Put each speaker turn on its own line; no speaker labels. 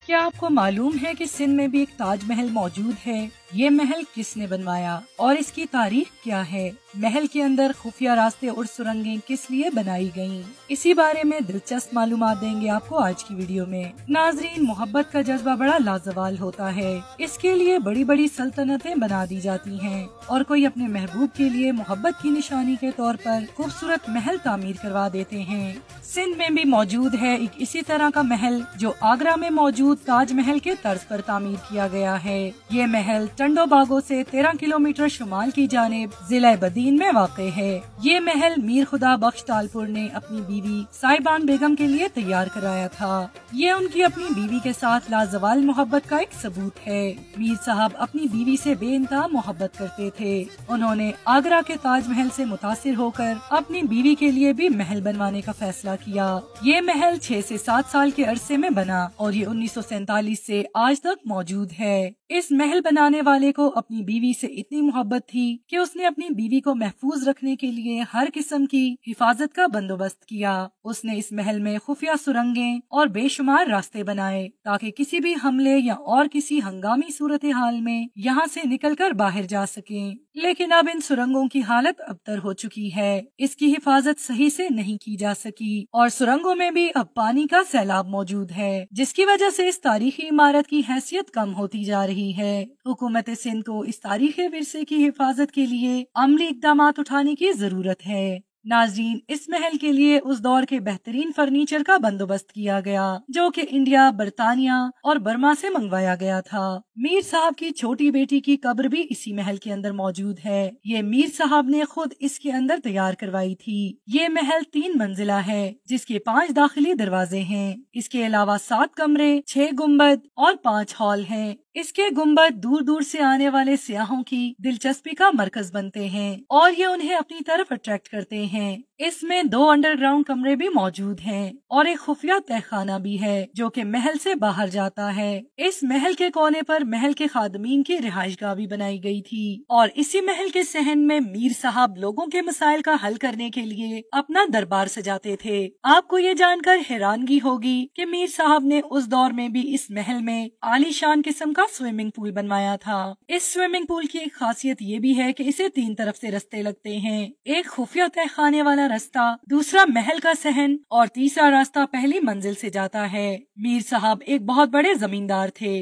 क्या आपको मालूम है कि सिंध में भी एक ताज महल मौजूद है? ये महल किसने बनवाया और इसकी तारीख क्या है? महल के अंदर खुफिया रास्ते और सुरंगें किस लिए बनाई गईं? इसी बारे में दिलचस्प मालूमात देंगे आपको आज की वीडियो में। नाजरीन, मोहब्बत का जज्बा बड़ा लाजवाल होता है। इसके लिए बड़ी बड़ी सल्तनतें बना दी जाती हैं और कोई अपने महबूब के लिए मोहब्बत की निशानी के तौर पर खूबसूरत महल तामीर करवा देते हैं। सिंध में भी मौजूद है एक इसी तरह का महल जो आगरा में मौजूद ताज महल के तर्ज पर तामीर किया गया है। ये महल टंडो बागो से 13 किलोमीटर शुमाल की जानिब जिला बदीन में वाक़े है। ये महल मीर खुदा बख्श तालपुर ने अपनी बीवी साहिबान बेगम के लिए तैयार कराया था। ये उनकी अपनी बीवी के साथ लाजवाल मोहब्बत का एक सबूत है। मीर साहब अपनी बीवी से बेइंतहा मोहब्बत करते थे। उन्होंने आगरा के ताज महल से मुतासिर होकर अपनी बीवी के लिए भी महल बनवाने का फैसला किया। ये महल 6 से 7 साल के अरसे में बना और ये 1947 से आज तक मौजूद है। इस महल बनाने वाले को अपनी बीवी से इतनी मोहब्बत थी कि उसने अपनी बीवी को महफूज रखने के लिए हर किस्म की हिफाजत का बंदोबस्त किया। उसने इस महल में खुफिया सुरंगें और बेशुमार रास्ते बनाए ताकि किसी भी हमले या और किसी हंगामी सूरत हाल में यहाँ से निकलकर बाहर जा सकें। लेकिन अब इन सुरंगों की हालत अबतर हो चुकी है। इसकी हिफाजत सही से नहीं की जा सकी और सुरंगों में भी अब पानी का सैलाब मौजूद है, जिसकी वजह से इस तारीखी इमारत की हैसियत कम होती जा रही है। हुकूमत सिंध को इस तारीखी विरसे की हिफाजत के लिए अमली इक़दामात उठाने की जरूरत है। नाज़रीन, इस महल के लिए उस दौर के बेहतरीन फर्नीचर का बंदोबस्त किया गया जो कि इंडिया, बरतानिया और बर्मा से मंगवाया गया था। मीर साहब की छोटी बेटी की कब्र भी इसी महल के अंदर मौजूद है। ये मीर साहब ने खुद इसके अंदर तैयार करवाई थी। ये महल 3 मंजिला है जिसके 5 दाखिली दरवाजे हैं। इसके अलावा 7 कमरे, 6 गुम्बद और 5 हॉल हैं। इसके गुम्बद दूर दूर से आने वाले सियाहों की दिलचस्पी का मरकज बनते हैं और ये उन्हें अपनी तरफ अट्रैक्ट करते हैं। इसमें 2 अंडरग्राउंड कमरे भी मौजूद हैं और एक खुफिया तहखाना भी है जो कि महल से बाहर जाता है। इस महल के कोने पर महल के खादमीन की रिहाइशगाह भी बनाई गई थी और इसी महल के सहन में मीर साहब लोगों के मसाइल का हल करने के लिए अपना दरबार सजाते थे। आपको ये जानकर हैरानगी होगी कि मीर साहब ने उस दौर में भी इस महल में आलीशान किस्म का स्विमिंग पूल बनवाया था। इस स्विमिंग पूल की एक खासियत ये भी है कि इसे 3 तरफ से रास्ते लगते हैं। एक खुफिया तहखाने वाला रास्ता, दूसरा महल का सहन और तीसरा रास्ता पहली मंजिल से जाता है। मीर साहब एक बहुत बड़े जमींदार थे।